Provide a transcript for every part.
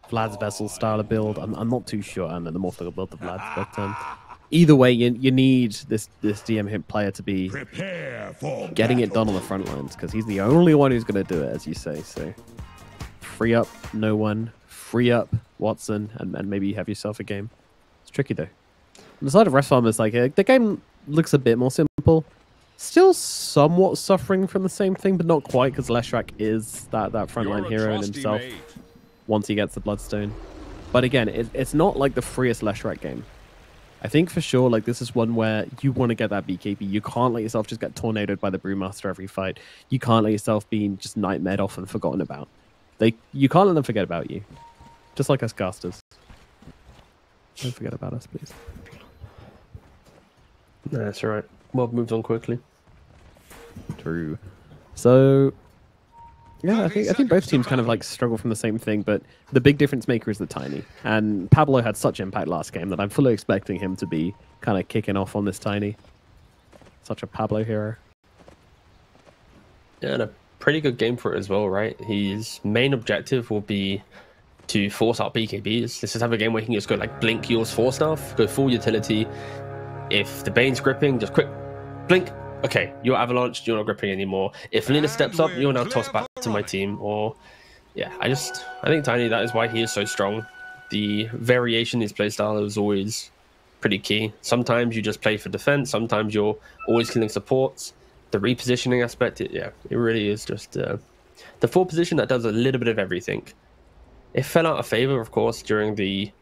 Vlad's Vessel style of build. I'm not too sure. And the Morphle build of Vlad's, but either way, you need this DM hit player to be getting it done on the front lines because he's the only one who's going to do it, as you say. So free up no one, free up Watson, and maybe you have yourself a game. It's tricky though. On the side of Rest Farmers, like the game looks a bit more simple. Still somewhat suffering from the same thing, but not quite because Leshrac is that frontline hero in himself once he gets the Bloodstone. But again, it's not like the freest Leshrac game. I think for sure, like this is one where you want to get that BKB. You can't let yourself just get tornadoed by the Brewmaster every fight. You can't let yourself be just nightmared off and forgotten about. You can't let them forget about you. Just like us casters. Don't forget about us, please. No, that's all right. Mob moves on quickly. True. So yeah, I think both teams kind of like struggle from the same thing, but the big difference maker is the Tiny. And Pablo had such impact last game that I'm fully expecting him to be kind of kicking off on this Tiny. Such a Pablo hero. Yeah, and a pretty good game for it as well, right? His main objective will be to force out BKBs. This is have a game where he can just go like blink yours for stuff, go full utility. If the Bane's gripping, just quick blink. Okay, you're avalanched, you're not gripping anymore. If Lina steps up, you're now tossed back to my team. Or yeah, I think Tiny, that is why he is so strong. The variation in his playstyle is always pretty key. Sometimes you just play for defense, sometimes you're always killing supports. The repositioning aspect, it really is just the 4 position that does a little bit of everything. It fell out of favor, of course, during the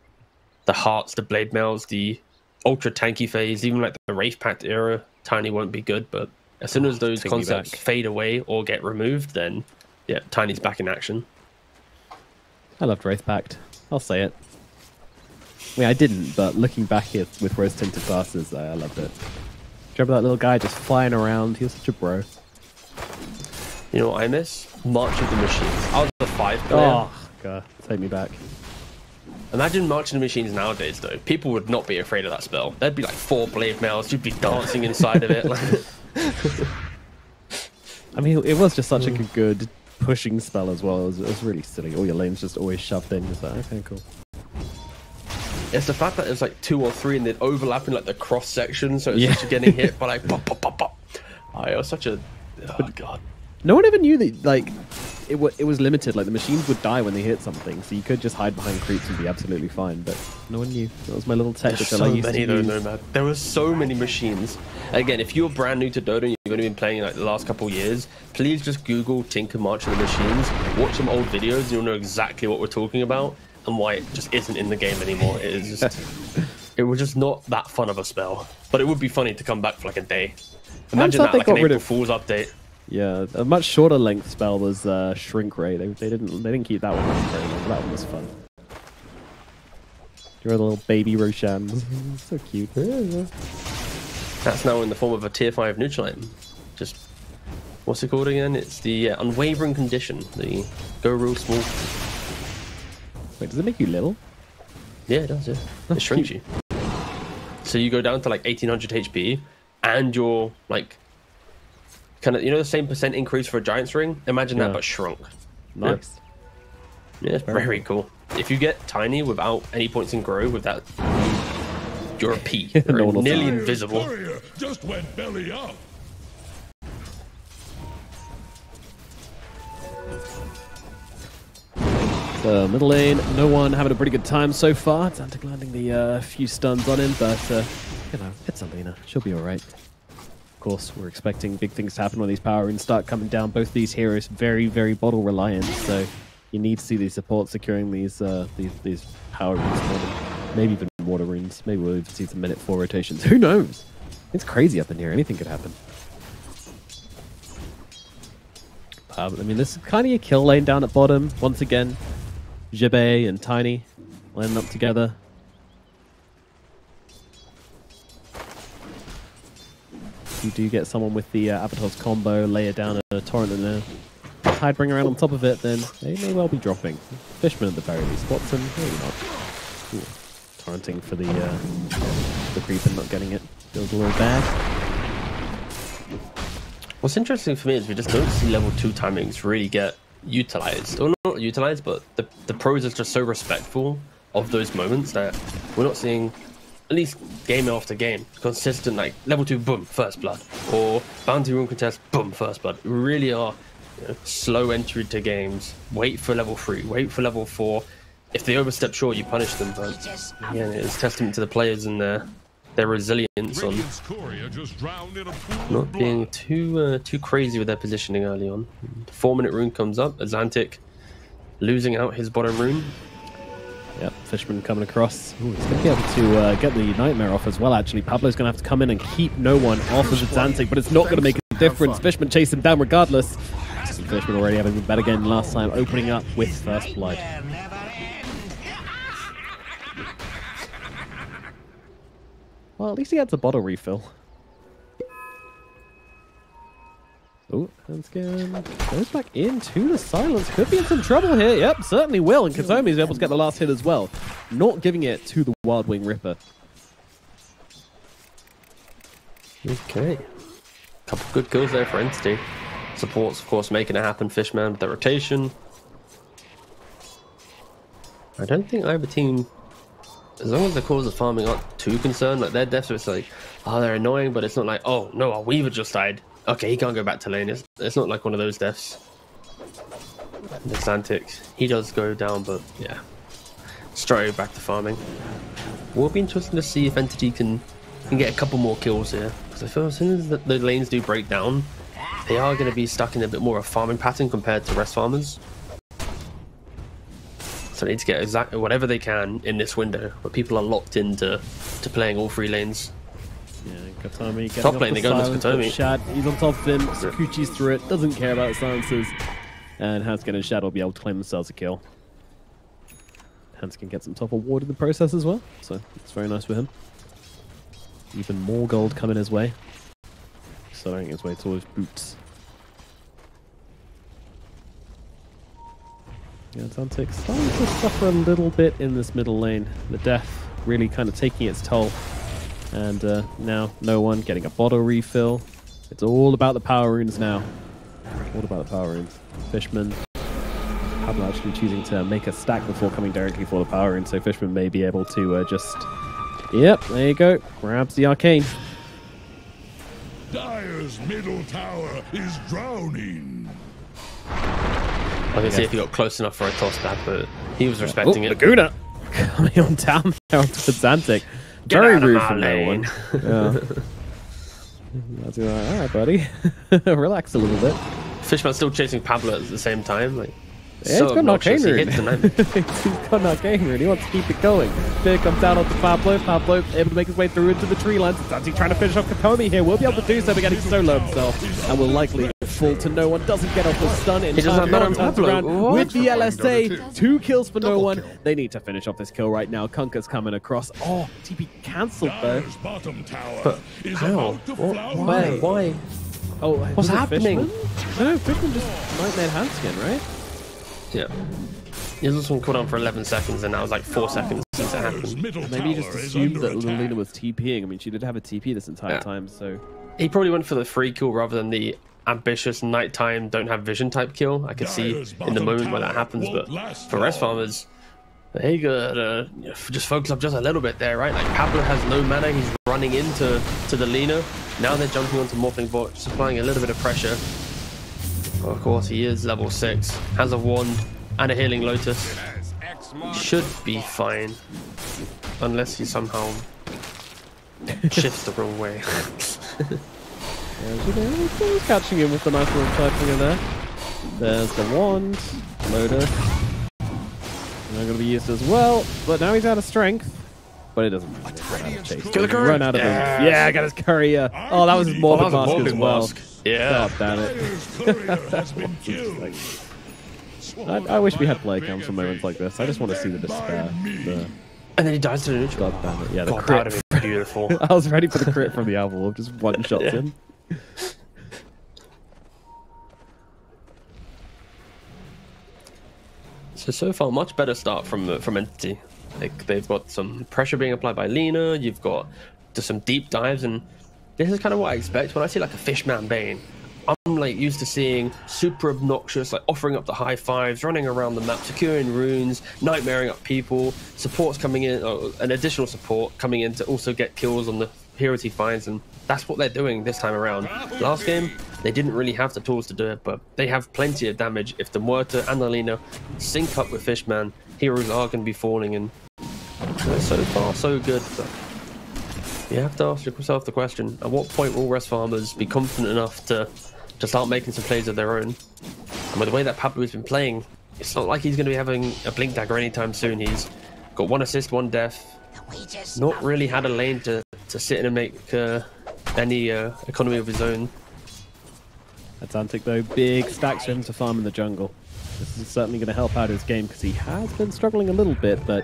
Hearts, the Blade Mails, the ultra tanky phase, even like the Wraith Pact era. Tiny won't be good, but as soon as those concepts fade away or get removed, then yeah, Tiny's back in action. I loved Wraith Pact. I'll say it. I mean, I didn't, but looking back here with rose tinted glasses, I loved it. Do you remember that little guy just flying around? He was such a bro. You know what I miss? March of the Machines. I was the 5 player. Oh god, take me back. Imagine March of the Machines nowadays, though. People would not be afraid of that spell. There'd be like 4 blade mails. You'd be dancing inside of it. I mean, it was just such a good pushing spell as well. It was really silly. All your lanes just always shoved in. It's like, okay, cool. It's the fact that it's like 2 or 3 and they'd overlap in like the cross section, so it's just getting hit by like pop, pop, pop, pop. Oh, it was such a... Oh, God. No one ever knew that, like, it was limited. Like, the machines would die when they hit something, so you could just hide behind creeps and be absolutely fine, but no one knew. That was my little tech There's that so I used many, to use. though, Nomad. There were so many machines. Again, if you're brand new to Dota and you've only been playing like the last couple of years, please just Google Tinker March of the Machines, watch some old videos, and you'll know exactly what we're talking about and why it just isn't in the game anymore. It is just... It was just not that fun of a spell, but it would be funny to come back for like a day. Imagine that, like an April Fool's update. Yeah, a much shorter length spell was Shrink Ray. They didn't keep that one running very long. That one was fun. You're a little baby Roshan. So cute. That's now in the form of a tier 5 neutral item. Just what's it called again? It's the unwavering condition. The go real small. Wait, does it make you little? Yeah, it does. Yeah, it shrinks you. So you go down to like 1800 HP, and you're like. Kind of, you know, the same % increase for a Giant's Ring? Imagine that, but shrunk. Nice. Yeah, it's very cool. If you get Tiny without any points in Grow with that, you're a P. You're nearly invisible. Just went belly up. So middle lane, no one having a pretty good time so far. Xantic landing the few stuns on him, but you know, it's Alina. She'll be all right. Of course, we're expecting big things to happen when these power runes start coming down. Both these heroes very, very bottle reliant, so you need to see these supports securing these power runes more than maybe even water runes. Maybe we'll even see some minute 4 rotations. Who knows? It's crazy up in here. Anything could happen. I mean, this is kind of your kill lane down at bottom. Once again, Jibbe and Tiny lining up together. You do get someone with the Avatar's combo, layer down a torrent and a Tidebringer around on top of it, then they may well be dropping. Fishman at the very least. Watson, maybe not. Ooh, torrenting for the creep and not getting it. Feels a little bad. What's interesting for me is we just don't see level 2 timings really get utilized, or not utilized, but the pros are just so respectful of those moments that we're not seeing, at least game after game, consistent like level 2, boom, first blood, or bounty room contest, boom, first blood. We really are, you know, slow entry to games. Wait for level 3, wait for level 4. If they overstep, sure, you punish them, but yeah, it's testament to the players and their resilience on not being too crazy with their positioning early on. 4-minute rune comes up. Atlantic losing out his bottom rune. Yep, Fishman coming across. Ooh, he's going to be able to get the Nightmare off as well, actually. Pablo's going to have to come in and keep no one off of Atlantic, but it's not going to make a difference. Fishman chase him down regardless. And Fishman already having a better game than last time, opening up with first blood. Well, at least he gets a bottle refill. Oh, Hanskin goes back into the silence. Could be in some trouble here. Yep, certainly will. And Katomi is able to get the last hit as well. Not giving it to the Wild Wing Ripper. Okay. Couple good kills there for Entity. Supports, of course, making it happen. Fishman with the rotation. I don't think either team, as long as the cause of farming aren't too concerned, like their deaths, it's like, oh, they're annoying, but it's not like, oh, no, our Weaver just died. Okay, he can't go back to lane. It's not like one of those deaths. The Atlantic, he does go down, but yeah. Straight back to farming. Will be interesting to see if Entity can get a couple more kills here. Because I feel as soon as the lanes do break down, they are going to be stuck in a bit more of a farming pattern compared to rest farmers. So they need to get exactly whatever they can in this window, where people are locked into playing all 3 lanes. Yeah, Katomi top lane, they go with Katomi. Shad, he's on top of him. Sakuchi's through it, doesn't care about the silences. And Hanskin and Shad will be able to claim themselves a kill. Hanskin gets some top award in the process as well, so it's very nice for him. Even more gold coming his way. Accelerating his way towards boots. Yeah, Atlantic starting to suffer a little bit in this middle lane. The death really kind of taking its toll. And now no one getting a bottle refill. It's all about the power runes now. All about the power runes. Fishman, Pablo actually choosing to make a stack before coming directly for the power rune, so Fishman may be able to just... Yep, there you go. Grabs the arcane. Dire's middle tower is drowning. I can see if he got close enough for a toss that, but he was respecting it. Laguna coming on down there onto Atlantic. Very rude from no one. Yeah. That's like, all right, buddy. Relax a little bit. Fishman's still chasing Pablo at the same time. Like, yeah, so he's got an arcane rune. He's got an arcane rune. He wants to keep it going. There comes down onto Pablo. Pablo able to make his way through into the tree lines. He's trying to finish off Katomi here. Will be able to do so, but getting solo himself. And will likely fall to no one. Doesn't get off the stun in time. No one turns around with the LSA. 2 kills for no one. They need to finish off this kill right now. Kunka's coming across. Oh, TP cancelled though. But how? Why? Oh, what's happening? No, Fishman just nightmare Hanskin, right? Yeah. This one cooldown for 11 seconds, and that was like 4 seconds since it happened. Maybe he just assumed that Lilina was TPing. I mean, she did have a TP this entire time, so... He probably went for the free kill rather than the ambitious nighttime, don't have vision type kill. I could see in the moment where that happens, but for rest farmers, they gotta just focus up just a little bit there, right? Like, Pablo has no mana, he's running into the Lina. Now they're jumping onto Morphling Bot, just applying a little bit of pressure. Of course, he is level 6, has a wand and a healing lotus. Should be fine, unless he somehow shifts the wrong way. He's catching him with the nice little typing in there. There's the wand, lotus. They're going to be used as well, but now he's out of strength. But it doesn't matter. Run out of him. Yeah, got his courier. Oh, that was his Morbid Mask as well. Yeah. God damn it. I wish we had player cams for moments like this. I just want to see the despair. And then he dies to the neutral. God damn it. Yeah, the crit. crit. That would have been beautiful. I was ready for the crit from the Owl. Just one shot in. So far, much better start from Entity. Like, they've got some pressure being applied by Lina. You've got just some deep dives, and this is kind of what I expect when I see like a Fishman Bane. I'm like like used to seeing super obnoxious, like offering up the high fives, running around the map, securing runes, nightmaring up people, supports coming in, or an additional support coming in to also get kills on the heroes he finds, and that's what they're doing this time around. Last game, they didn't really have the tools to do it, but they have plenty of damage. If the Muerta and the Lina sync up with Fishman, heroes are going to be falling, and so far so good. But you have to ask yourself the question, at what point will Rest Farmers be confident enough to start making some plays of their own? And with the way that Pablo's been playing, it's not like he's going to be having a blink dagger anytime soon. He's got 1 assist, 1 death, not really had a lane to sit in and make any economy of his own. Atlantic though, big stacks for him to farm in the jungle. This is certainly going to help out his game because he has been struggling a little bit, but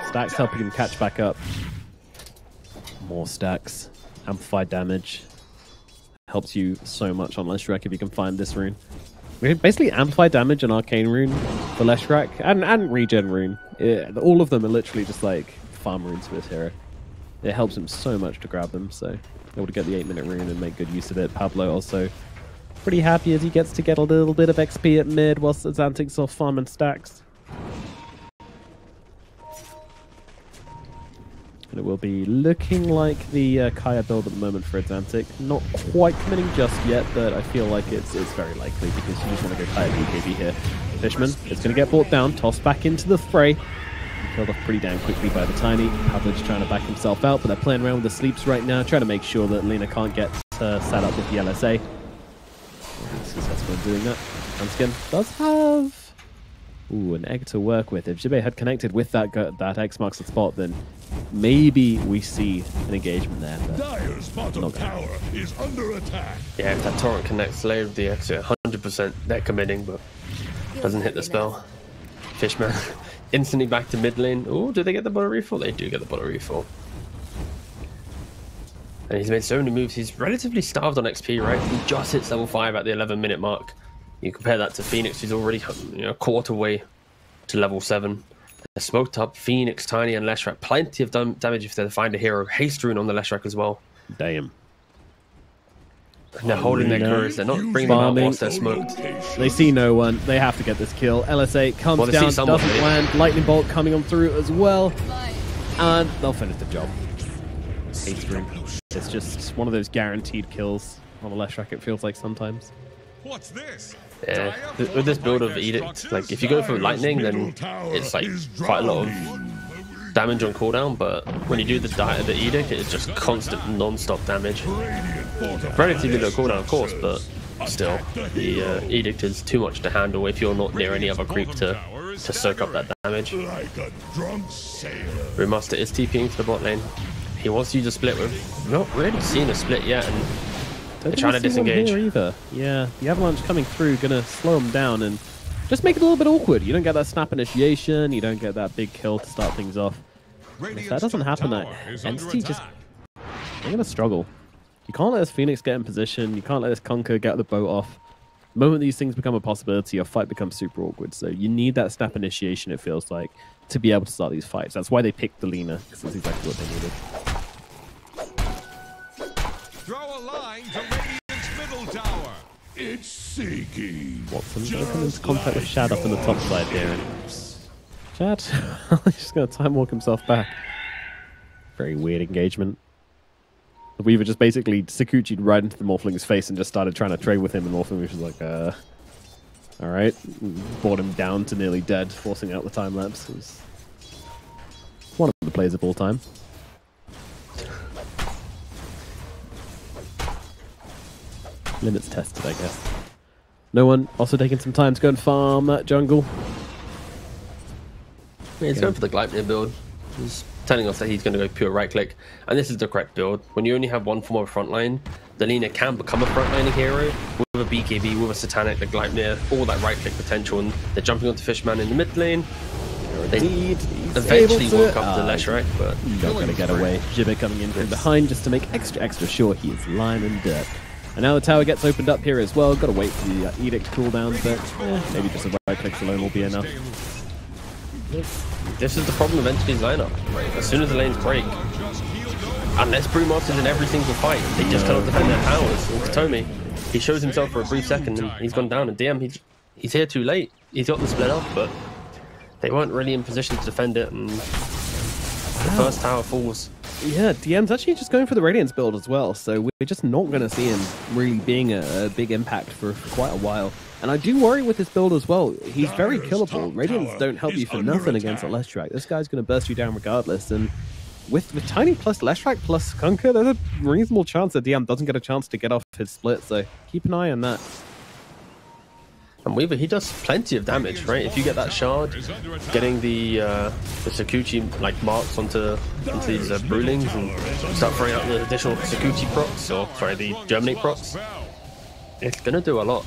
stacks helping him catch back up. More stacks, amplified damage. Helps you so much on Leshrac if you can find this rune. Basically, amplified damage and arcane rune for Leshrac and regen rune. All of them are literally just like farm runes for this hero. It helps him so much to grab them, so able to get the 8-minute rune and make good use of it. Pablo also pretty happy as he gets to get a little bit of XP at mid whilst Xantic's off farming stacks. And it will be looking like the Kaya build at the moment for Xantic. Not quite committing just yet, but I feel like it's very likely because you just want to go Kaya BKB here. Fishman is going to get brought down, tossed back into the fray. Killed off pretty damn quickly by the Tiny. Pablo's trying to back himself out, but they're playing around with the sleeps right now, trying to make sure that Lina can't get set up with the LSA. Successful in doing that. Hanskin does have an egg to work with. If Jibe had connected with that X marks the spot, then maybe we see an engagement there. Dire's bottom tower is under attack. Yeah, if that torrent connects later with the X, 100% net committing, but doesn't hit the spell. Fishman instantly back to mid lane. Oh, do they get the bottle refill? They do get the bottle refill. And he's made so many moves. He's relatively starved on XP, right? He just hits level 5 at the 11-minute mark. You compare that to Phoenix, who's already a quarter way to level 7. They're smoked up. Phoenix, Tiny, and Leshrac. Plenty of damage if they find a hero. Haste rune on the Leshrac as well. Damn. And they're holding their crews. They're not bringing them out whilst they're smoked. They see no one. They have to get this kill. LSA comes down, doesn't land. Lightning bolt coming on through as well. And they'll finish the job. Haste rune. It's just one of those guaranteed kills on the Leshrac, it feels like sometimes. What's this? Yeah, with this build of Edict, like if you go for lightning, then it's like quite a lot of damage on cooldown, but when you do the Edict, it's just constant non-stop damage. Relatively low cooldown, of course, but still, the Edict is too much to handle if you're not near any other creep to soak up that damage. Remaster is TPing to the bot lane. He wants you to split with. Not really seen a split yet, and they're trying to disengage. Either. Yeah, the avalanche coming through gonna slow them down and just make it a little bit awkward. You don't get that snap initiation, you don't get that big kill to start things off. If that doesn't happen, that entity just they're gonna struggle. You can't let this Phoenix get in position. You can't let this Conquer get the boat off. The moment these things become a possibility, your fight becomes super awkward. So you need that snap initiation, it feels like, to be able to start these fights. That's why they picked the Lina, because that's exactly what they needed. Throw a line to Radiant's middle tower. It's seeking. Watson going to come into contact with Shad up on the top side here. And Shad, he's just going to time walk himself back. Very weird engagement. The Weaver just basically Sakuchi'd right into the Morphling's face and just started trying to trade with him, and Morphling was just like, alright. Brought him down to nearly dead, forcing out the time lapse. It was one of the plays of all time. Limits tested, I guess. No one also taking some time to go and farm that jungle. Yeah, he's going for the Gleipnir build. He's telling us that he's going to go pure right click, and this is the correct build. When you only have one form of frontline, the Lina can become a frontlining hero with a BKB, with a Satanic, the Gleipnir, all that right click potential, and they're jumping onto Fishman in the mid lane. They eventually woke up the Leshrac, but not going to get away. Jibbe coming in from behind just to make extra sure he is lying in dirt. And now the tower gets opened up here as well. Got to wait for the Edict cooldown, but maybe just a right click alone will be enough. This is the problem of Entity's lineup. Right? As soon as the lanes break, unless Brewmaster's in every single fight, they just cannot defend their towers. Or Katomi. he shows himself for a brief second and he's gone down. And DM, he's here too late. He's got the split up, but they weren't really in position to defend it, and the first tower falls. Yeah, DM's actually just going for the Radiance build as well, so we're just not going to see him really being a big impact for quite a while. And I do worry with this build as well. He's very killable. Radiance don't help you for nothing against a Leshrac. This guy's going to burst you down regardless, and with Tiny plus Leshrac plus Kunkka, there's a reasonable chance that DM doesn't get a chance to get off his split, so keep an eye on that. And Weaver, he does plenty of damage, right? If you get that shard, getting the Sakuchi like marks onto these Brewlings and start throwing out the additional Sakuchi procs, or sorry, the Germinate procs, it's gonna do a lot.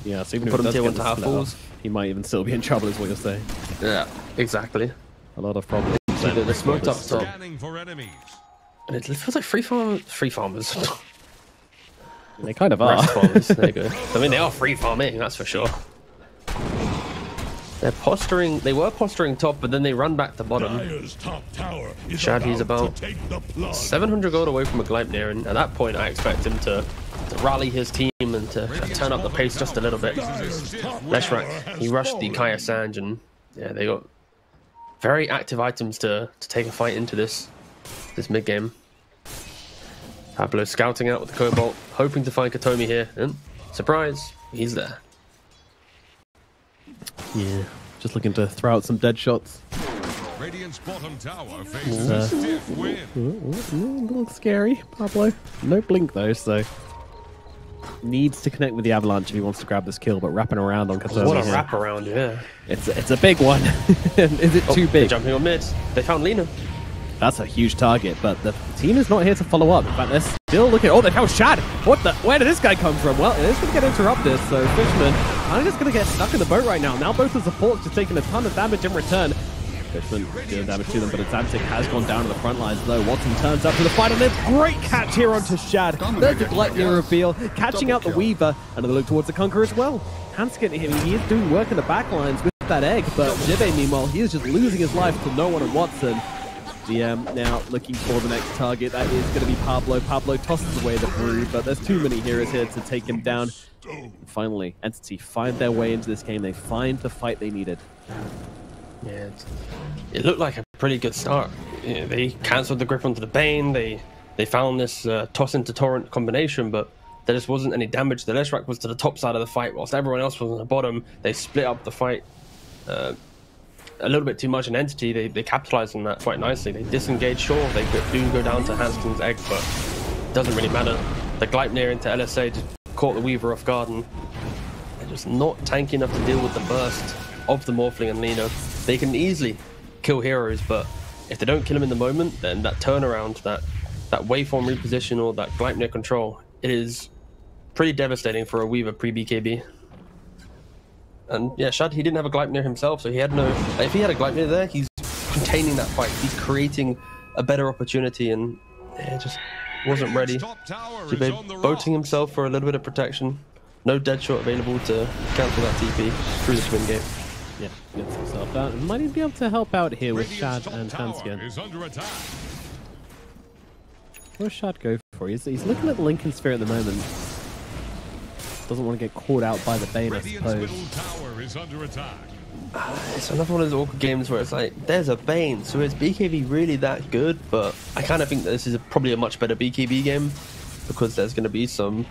Yeah, so even if put it him does tier get 1 to the half split falls, off, he might even still be in trouble, is what you're saying. Yeah, exactly. A lot of problems. So the smoked up top, Scanning for enemies. and it feels like free farmers. They kind of are. Rest farmers, there you go. I mean, they are free farming, that's for sure. They're posturing. They were posturing top, but then they run back to bottom. Shad, he's about 700 gold away from a Gleipnir, and at that point, I expect him to rally his team and to turn up the pace just a little bit. Leshrac, he rushed the Kaya Sanj, and yeah, they got very active items to take a fight into this mid game. Pablo scouting out with the Cobalt, hoping to find Katomi here, and surprise, he's there. Yeah, just looking to throw out some dead shots. Radiant's bottom tower faces a stiff wind. A little scary, Pablo. No blink though, so needs to connect with the Avalanche if he wants to grab this kill, but wrapping around on Katomi. What a here. wrap around, yeah. It's a big one. Is it too They're big? jumping on mid. They found Lina. That's a huge target, but the team is not here to follow up. In fact, they're still looking. Oh, they found Shad. What the? Where did this guy come from? Well, it is going to get interrupted, so Fishman kind of just going to get stuck in the boat right now. Now both the supports just taking a ton of damage in return. Fishman doing damage to them, but Azantic has gone down to the front lines though. Watson turns up to the fight, and there's great catch here onto Shad. There's the Gleipnir reveal, catching out the Weaver, and they look towards the Kunkka as well. Hanskin, he is doing work in the back lines with that egg, but Jibe, meanwhile, he is just losing his life to no one and Watson. DM now looking for the next target. That is going to be Pablo. Pablo tosses away the Brew, but there's too many heroes here to take him down. And finally, Entity find their way into this game. They find the fight they needed. Yeah, it looked like a pretty good start. Yeah, they cancelled the grip onto the Bane. They found this toss into Torrent combination, but there just wasn't any damage. The Leshrac was to the top side of the fight, whilst everyone else was on the bottom. They split up the fight a little bit too much in Entity. They capitalized on that quite nicely. They disengaged, sure, they do go down to Hanskin's egg, but it doesn't really matter. The Gleipnir into LSA just caught the Weaver off guard, and they're just not tanky enough to deal with the burst of the Morphling and Lina. They can easily kill heroes, but if they don't kill him in the moment, then that turnaround, that waveform reposition, or that Gleipnir control, it is pretty devastating for a Weaver pre-BKB. And yeah, Shad, he didn't have a Gleipnir himself, so he had no... If he had a Gleipnir there, he's containing that fight. He's creating a better opportunity, and it just wasn't ready. Jibe boating himself for a little bit of protection. No dead shot available to cancel that TP through the swing gate. Yeah, gets himself out. And might even be able to help out here with Shad and Hanskin. Where's Shad go for? He's looking at the Lincoln Sphere at the moment. Doesn't want to get caught out by the Bane, I suppose. It's another one of those awkward games where it's like, there's a Bane, so is BKB really that good? But I kind of think that this is probably a much better BKB game, because there's going to be some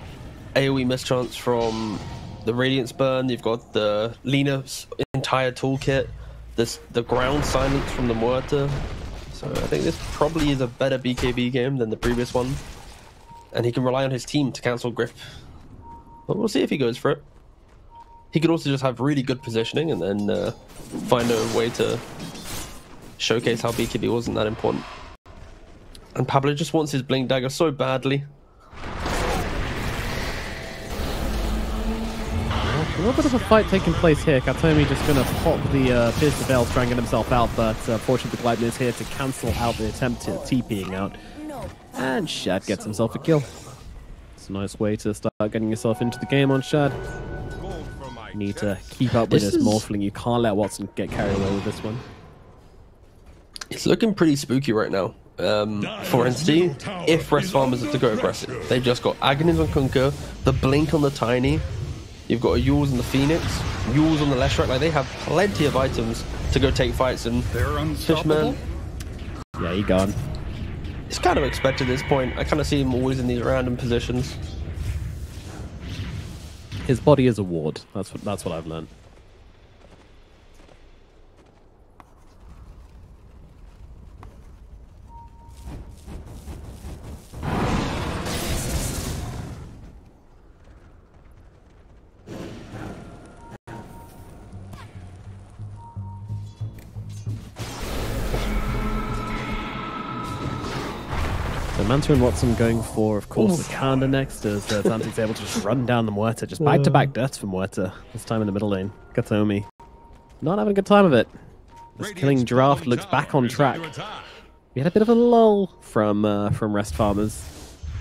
AoE mischance from the Radiance Burn. You've got the Lina's entire toolkit, the ground silence from the Muerta. So I think this probably is a better BKB game than the previous one, and he can rely on his team to cancel Grip. But we'll see if he goes for it. He could also just have really good positioning and then find a way to showcase how BKB wasn't that important. And Pablo just wants his Blink Dagger so badly. A little bit of a fight taking place here. Katomi just going to pop the Pierce the Veil, try and get himself out, but fortunately the Gleipnir is here to cancel out the attempt at TPing out. And Shad gets himself a kill. It's a nice way to start getting yourself into the game on Shad. You need to keep up with this Morphling. You can't let Watson get carried away with this one. It's looking pretty spooky right now. for Entity if Rest Farmers are to go aggressive. They've just got Agonies on Kunkka, the Blink on the Tiny, you've got a Yules on the Phoenix, Yules on the Leshrac. Like, they have plenty of items to go take fights, and Fishman, yeah, he gone. It's kind of expected at this point. I kind of see him always in these random positions. His body is a ward. That's what I've learned. So Manta and Watson going for, of course, the Kanda next, as Zantig's able to just run down the Muerta. Just back-to-back deaths from Muerta, this time in the middle lane. Katomi not having a good time of it. This killing Draft looks back on track. We had a bit of a lull from Rest Farmers.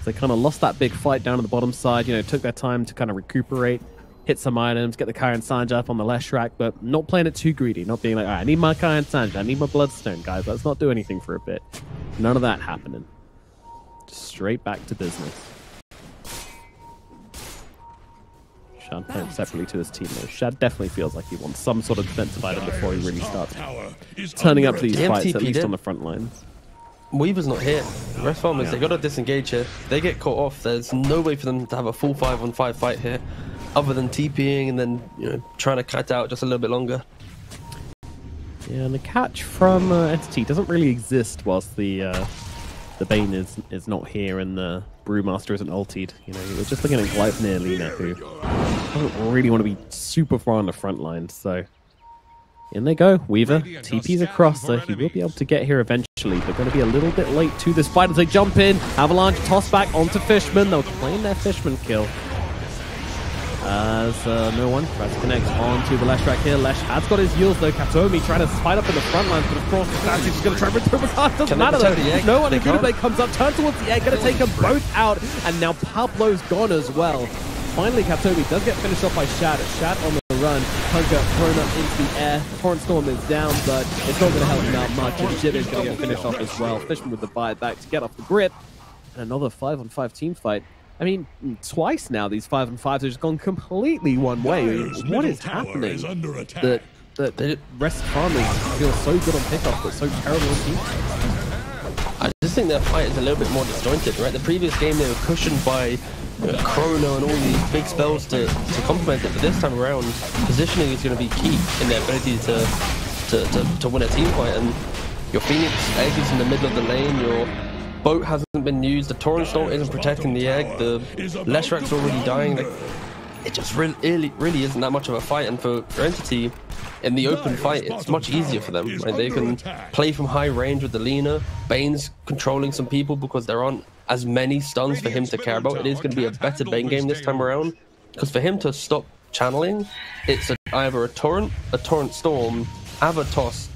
They kind of lost that big fight down on the bottom side, you know, took their time to kind of recuperate, hit some items, get the Kyan Sanja up on the Leshrac, but not playing it too greedy, not being like, all right, I need my Kyan Sanja, I need my Bloodstone, guys, let's not do anything for a bit. None of that happening. Straight back to business. Shad playing separately to his team though. Shad definitely feels like he wants some sort of defensive item before he really starts turning up to these fights, at least on the front lines. Weaver's not here. Rest Farmers, they got to disengage here. They get caught off. There's no way for them to have a full 5-on-5 fight here, other than TPing and then, you know, trying to cut out just a little bit longer. Yeah, and the catch from Entity doesn't really exist whilst the Bane is not here and the Brewmaster isn't ultied. You know, we're just looking at Gleipnir Lina, who doesn't really want to be super far on the front line. So in they go. Weaver TP's across, so he will be able to get here eventually, but going to be a little bit late to this fight as they jump in. Avalanche toss back onto Fishman. They'll claim their Fishman kill. As no one tries to connect onto the Leshrac here. Lesh has got his Yules though. Katomi trying to fight up in the front lines, but of course Statue is going to try and return the card. Doesn't matter though. No one in Gudabay comes up, turns towards the egg, going to take them both out, and now Pablo's gone as well. Finally, Katomi does get finished off by Shad. Shad on the run. Kunkka thrown up into the air. Torrent Storm is down, but it's not going to help him out much. And Jib is going to get finished off as well. Fishman with the buyback to get off the grip. And another 5-on-5 team fight. I mean, twice now these 5-on-5s have just gone completely one way. What is happening? That Rest Farmers feel so good on pickoff, but so terrible on team. I just think their fight is a little bit more disjointed, right? The previous game they were cushioned by Chrono and all these big spells to complement it, but this time around, positioning is going to be key in their ability to win a team fight. And your Phoenix egg is in the middle of the lane, your boat hasn't been used, the Torrent Storm isn't protecting the egg, the Leshrac's already dying. Like, it just really isn't that much of a fight, and for Entity, in the open fight, it's much easier for them. Right? They can play from high range with the Lina. Bane's controlling some people because there aren't as many stuns for him to care about. It is going to be a better Bane game this time around, because for him to stop channeling, it's either a Torrent Storm, Avatos,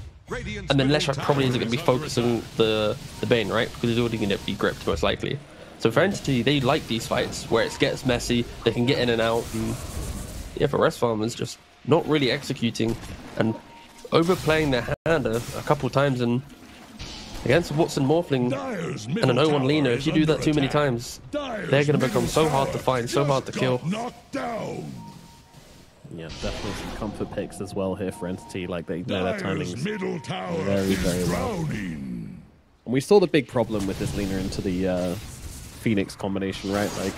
and then Leshrac probably isn't going to be focusing the Bane, right? Because he's already going to be gripped, most likely. So for Entity, they like these fights where it gets messy, they can get in and out. And yeah, for Rest Farmers, just not really executing and overplaying their hand a couple times. And against Watson Morphling and an 0-1 Lina, if you do that too many times, they're going to become so hard to find, so hard to kill. Yeah, definitely some comfort picks as well here for Entity. Like, they know their timings very, very well. And we saw the big problem with this Lina into the Phoenix combination, right? Like,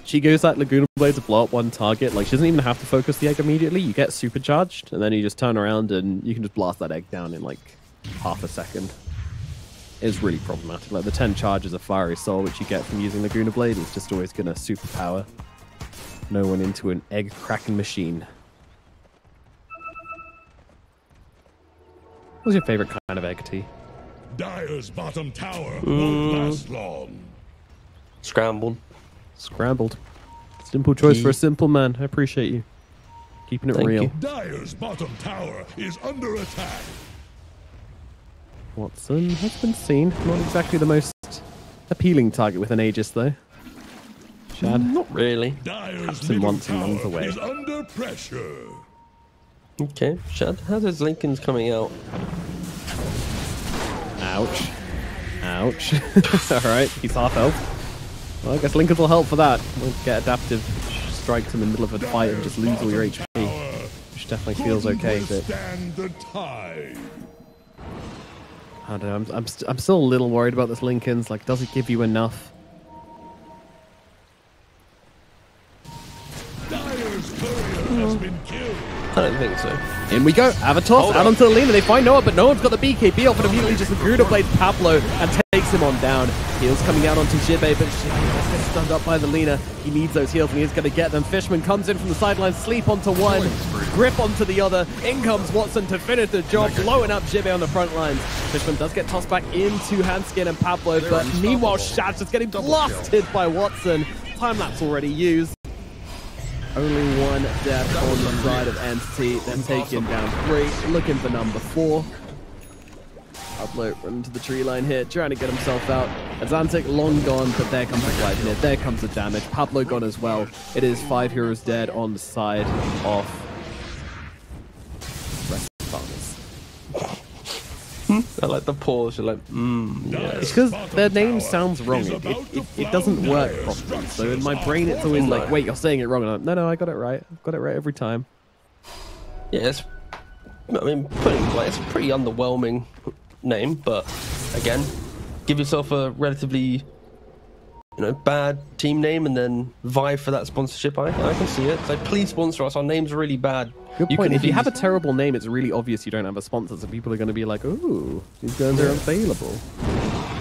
she goes that Laguna Blade to blow up one target. Like, she doesn't even have to focus the egg immediately. You get supercharged, and then you just turn around and you can just blast that egg down in like half a second. It's really problematic. Like, the 10 charges of Fiery Soul, which you get from using Laguna Blade, is just always going to superpower no one into an egg cracking machine. What's your favorite kind of egg tea? Dire's bottom tower won't last long. Scrambled. Scrambled. Simple choice for a simple man. I appreciate you. Keeping it real. Dire's bottom tower is under attack. Watson has been seen. Not exactly the most appealing target with an Aegis, though. Shad? Not really. Dire's him once and runs away. is under pressure. Okay, Shad, how's his Lincoln's coming out? Ouch. Ouch. Alright, he's half health. Well, I guess Lincoln will help for that. We'll get adaptive strikes in the middle of a fight and just lose all your HP. Which definitely feels okay, but I don't know, I'm still a little worried about this Lincoln's. Like, does it give you enough? I don't think so. In we go. Avatos out onto the Lina. They find Noah, but no one's got the BKB off, and immediately just Magruder plays Pablo and takes him on down. Heals coming out onto Jibe, but Jibe gets stunned up by the Lina. He needs those heals, and he's going to get them. Fishman comes in from the sidelines, sleep onto one, grip onto the other. In comes Watson to finish the job, blowing up Jibe on the front lines. Fishman does get tossed back into Hanskin and Pablo, but meanwhile, Shad's just getting blasted by Watson. Time lapse already used. Only one death on the side of Entity, then taking down 3, looking for number 4. Pablo running to the tree line here, trying to get himself out. Azantic long gone, but there comes the glide here, there comes the damage. Pablo gone as well. It is 5 heroes dead on the side of Rest Farmers. I like the pause, you're like, yeah. It's because their name sounds wrong. It doesn't work properly. So in my brain, it's always like, wait, you're saying it wrong. And I'm like, no, I got it right. I've got it right every time. Yeah, it's a pretty underwhelming name, but again, give yourself a relatively, bad team name and then vie for that sponsorship. I can see it. It's like, please sponsor us. Our name's really bad. Good point. If you have a terrible name, it's really obvious you don't have a sponsor, so people are going to be like, ooh, these guys are available.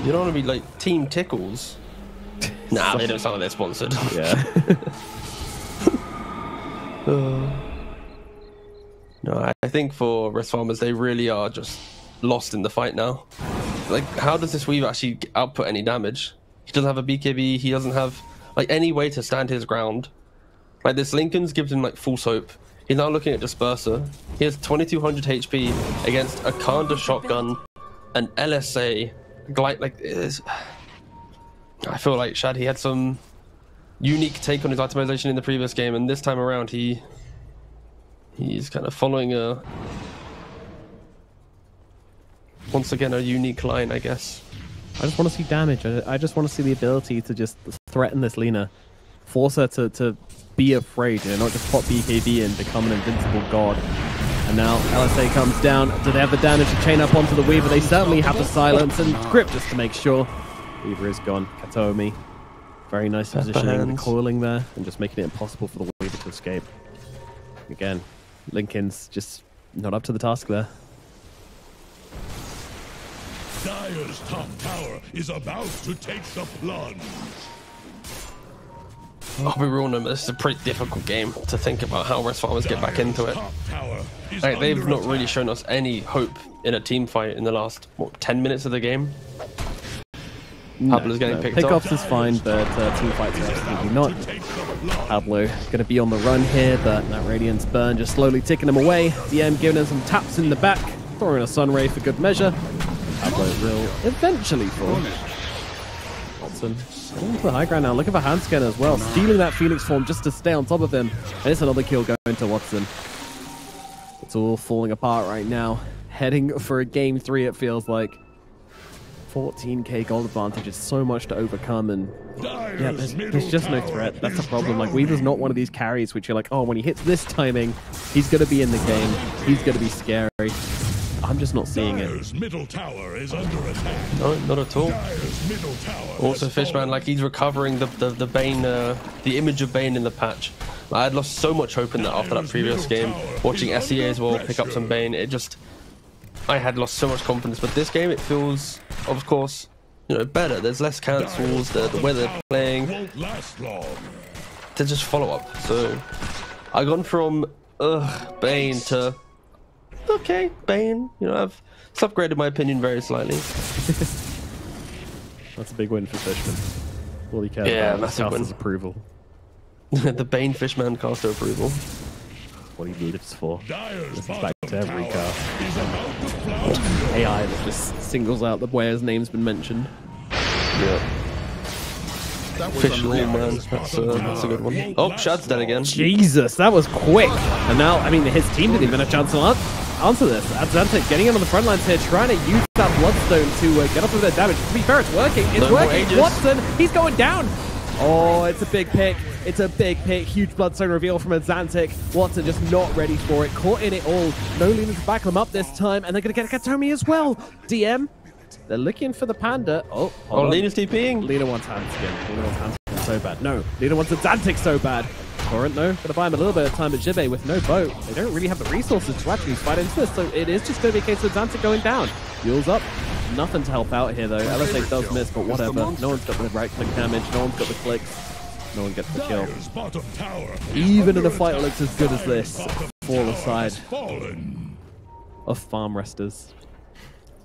You don't want to be like Team Tickles. Nah, they don't sound like they're sponsored. Yeah. No, I think for Rest Farmers, they really are just lost in the fight now. Like, how does this Weave actually output any damage? He doesn't have a BKB, he doesn't have like any way to stand his ground. Like, this Lincoln's gives him like full soap. He's now looking at Disperser. He has 2200 HP against a Kanda shotgun, an LSA, glide, like, it is. I feel like Shad, he had some unique take on his itemization in the previous game, and this time around he's kind of following once again a unique line, I guess. I just want to see damage. I just want to see the ability to just threaten this Lina. Force her to be afraid, not just pop BKB and become an invincible god. And now LSA comes down. Do they have the damage to chain up onto the Weaver? They certainly have the silence and grip just to make sure. Weaver is gone. Katomi. Very nice positioning, coiling there, and just making it impossible for the Weaver to escape. Again, Lincoln's just not up to the task there. Dire's top tower is about to take the plunge. I'll be real, this is a pretty difficult game to think about how Rest Farmers get back into it. Like, they've not really shown us any hope in a team fight in the last, 10 minutes of the game. Pablo's getting picked up. Pickoffs is fine, but team fights are absolutely not. Pablo going to be on the run here, but that Radiance burn just slowly ticking him away. DM giving him some taps in the back, throwing a Sunray for good measure. Pablo will eventually fall. Watson going to the high ground now, looking for Handscan as well, stealing that Phoenix form just to stay on top of him. And it's another kill going to Watson. It's all falling apart right now. Heading for a game 3, it feels like. 14k gold advantage is so much to overcome, and yeah, there's just no threat. That's the problem. Like, Weaver's not one of these carries which you're like, oh, when he hits this timing, he's going to be in the game. He's going to be scary. I'm just not seeing it. Middle tower is under attack. No, not at all. Also, Fishman, like, he's recovering the Bane, the image of Bane in the patch. I had lost so much hope in that after that previous game. Watching SEA as well pick up some Bane, I had lost so much confidence. But this game, it feels, of course, better. There's less cancels. The way they're playing, to just follow up. So I gone from Bane to okay, Bane. I've upgraded my opinion very slightly. That's a big win for Fishman. All he cares about is Caster's approval. The Bane Fishman caster approval. What he needed us for. This is back to every cast. AI that just singles out the player's name's been mentioned. Yeah. Officially, man. That's a good one. Oh, Shad's dead again. Jesus, that was quick. And now, I mean, his team didn't even have a chance to land. answer this. Zantic getting in on the front lines here, trying to use that Bloodstone to get up with their damage. To be fair, it's working. It's working. Watson, he's going down. Oh, it's a big pick. It's a big pick. Huge Bloodstone reveal from a Zantic. Watson just not ready for it. Caught in it all. No Lina to back them up this time. And they're going to get Katomi as well. DM, they're looking for the Panda. Oh, Lina's TPing. Lina wants hand skin. Lina wants hand skin so bad. No, Lina wants a Zantic so bad. Torrent, though, going to buy him a little bit of time at Jibbe with no boat. They don't really have the resources to actually fight into this, so it is just going to be a case of Zantic going down. Fuel's up. Nothing to help out here, though. LSA does miss, but whatever. No one's got the right-click damage. No one's got the clicks. No one gets the kill. Even in a fight that looks as good as this, fall aside of farm resters.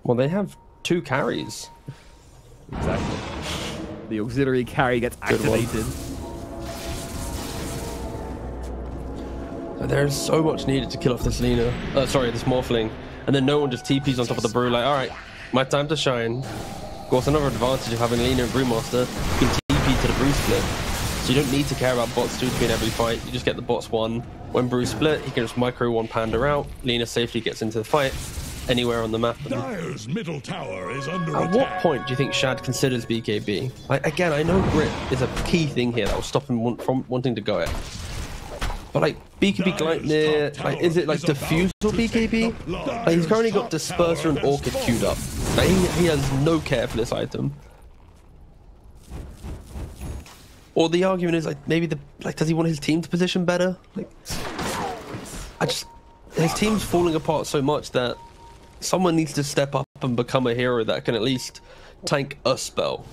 Well, they have 2 carries. Exactly. The auxiliary carry gets activated. There's so much needed to kill off this Lina. Sorry, this Morphling. And then no one just TPs on top of the brew like, alright, my time to shine. Of course, another advantage of having Lina and Brewmaster, you can TP to the brew split. So you don't need to care about bots 2 to be in every fight. You just get the bots 1. When brew split, he can just micro 1 Panda out. Lina safely gets into the fight anywhere on the map. Dire's middle tower is under At what point do you think Shad considers BKB? Again, I know grit is a key thing here that will stop him from wanting to go it. But like BKB Gleipnir, like is it like Diffuse or BKB? Like, he's currently got Disperser and Orchid queued up. Like, he has no care for this item. Or the argument is like maybe does he want his team to position better? Like his team's falling apart so much that someone needs to step up and become a hero that can at least tank a spell.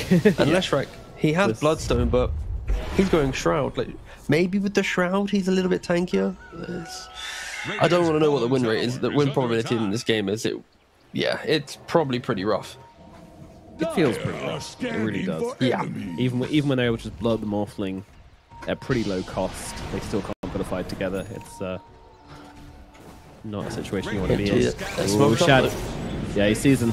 And Leshrac, he has Bloodstone, but he's going Shroud. Like maybe with the Shroud he's a little bit tankier. I don't want to know what the win rate is. The win probability in this game is. Yeah, it's probably pretty rough. It feels pretty rough. It really does. Yeah. Even when they're able to just blow the Morphling at pretty low cost, they still can't put a fight together. It's not a situation you want to be in. Ooh, Shad. Yeah, he sees him.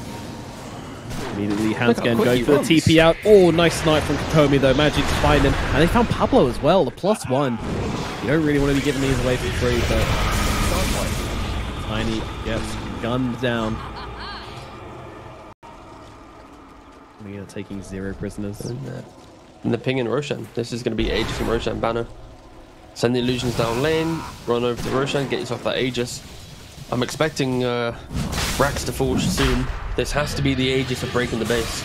Immediately handscan going for the TP out. Oh, nice snipe from Katomi though. Managing to find him. And they found Pablo as well, the +1. You don't really want to be giving these away for free, but Tiny gets gunned down. We are taking 0 prisoners. And the ping in Roshan. This is going to be Aegis and Roshan banner. Send the illusions down lane, run over to Roshan, get yourself that Aegis. I'm expecting Rax to forge soon. This has to be the Aegis of breaking the base.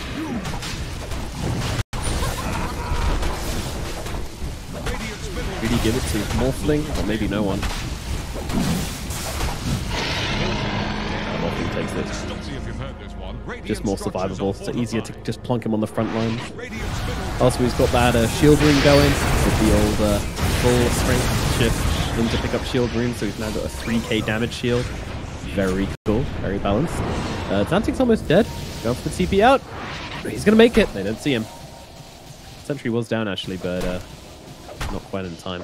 Really give it to Morphling, or maybe no one. Morphling takes this. Just more survivable, so easier to just plonk him on the front line. Also, he's got that shield rune going with the old full strength shift in to pick up shield rune, so he's now got a 3k damage shield. Very cool, very balanced. Zantic's almost dead. Going for the TP out. He's gonna make it. They don't see him. Sentry was down actually, but not quite in time.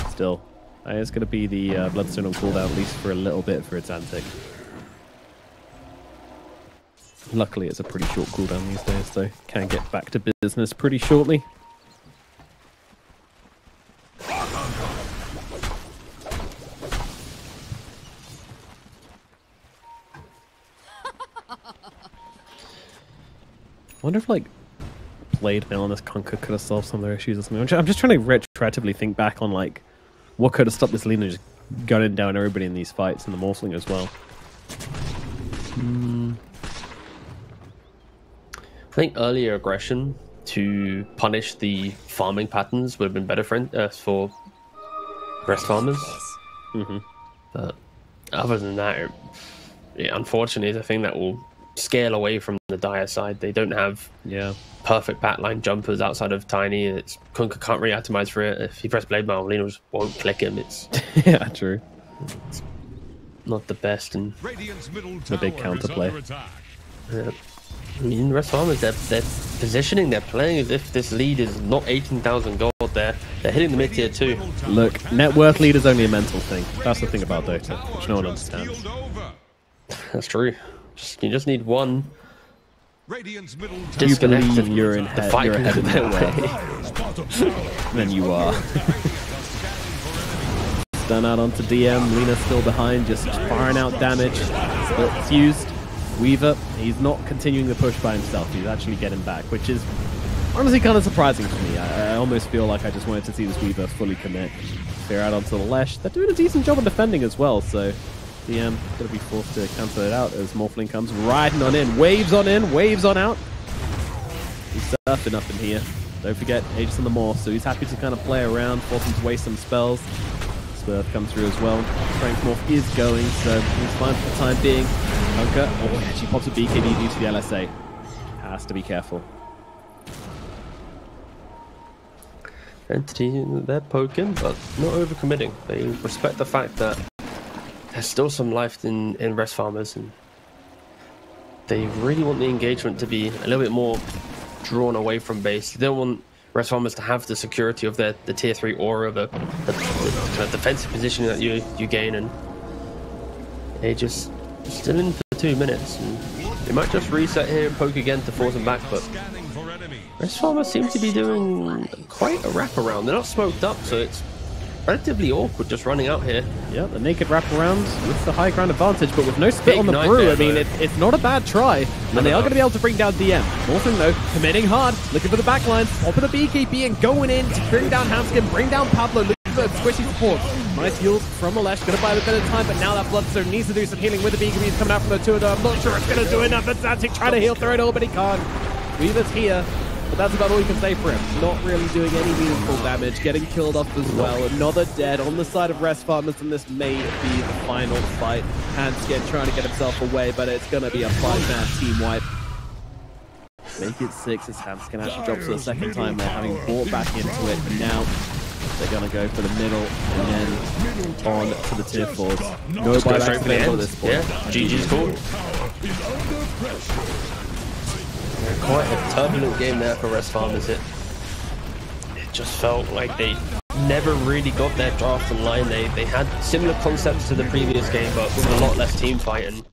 Still, it's gonna be the Bloodstone on cooldown at least for a little bit for Zantic. Luckily, it's a pretty short cooldown these days, so can get back to business pretty shortly. I wonder if, like, Blade Mail on this Conquer could have solved some of their issues or something. I'm just trying to retroactively think back on, like, what could have stopped this Lina just gunning down everybody in these fights, and the Morphling as well. I think earlier aggression to punish the farming patterns would have been better for rest farmers. But other than that, unfortunately, it's a thing that will scale away from the Dire side. They don't have perfect backline jumpers outside of Tiny. Kunkka can't really optimize for it. If you press Blade Mail, Lina just won't click him. It's yeah, true. It's not the best, and a big counterplay. Yeah. I mean, rest farmers, they're positioning, they're playing as if this lead is not 18,000 gold. They're hitting the mid tier too. Look, net worth lead is only a mental thing. That's the thing about Dota, which no one understands. That's true. You just need one you believe you're in the fight, you're ahead in their way. Then you are. Stun out onto DM. Lena's still behind, just firing out damage. Split fused. Weaver, he's not continuing the push by himself. He's actually getting back, which is honestly kind of surprising for me. I almost feel like I just wanted to see this Weaver fully commit. Clear out onto the Lesh. They're doing a decent job of defending as well, so DM going to be forced to cancel it out as Morphling comes riding on in. Waves on in, waves on out. He's surfing up in here. Don't forget, Aegis on the Morph, so he's happy to kind of play around, force him to waste some spells. Spurf comes through as well. Strength Morph is going, so he's fine for the time being. Hunker, oh, he actually pops a BKB due to the LSA. Has to be careful. Entity, they're poking, but not overcommitting. They respect the fact that there's still some life in rest farmers, and they really want the engagement to be a little bit more drawn away from base. They don't want rest farmers to have the security of the tier 3 aura, the kind of defensive positioning that you gain, and they just still in for 2 minutes. And they might just reset here and poke again to force them back, but rest farmers seem to be doing quite a wraparound. They're not smoked up, so it's relatively awkward just running out here. Yeah, the naked wraparound with the high ground advantage, but with no spit on the brew. There, I mean, it's not a bad try, and they are going to be able to bring down DM. Morphling though, committing hard, looking for the backline, popping the BKB and going in to bring down Hamskin, bring down Pablo, looking for squishy support. Nice heals from Alesh, going to buy a bit of time, but now that Bloodstone needs to do some healing with the BKBs coming out from the two of them. I'm not sure it's going to do enough, but Zantic trying to heal through it all, but he can't. Weaver's here. But that's about all you can say for him. Not really doing any meaningful damage. Getting killed off as well. Another dead on the side of rest farmers, and this may be the final fight. Hanskin trying to get himself away, but it's going to be a 5-man team wipe. Make it 6 as Hanskin actually drops for the second time there, having brought back into it. But now they're going to go for the middle and then on to the tier 4s. No buyback for them at this point. Yeah, GG's cool. Quite a turbulent game there for rest farmers. It just felt like they never really got their draft in line. They had similar concepts to the previous game, but with a lot less team fighting.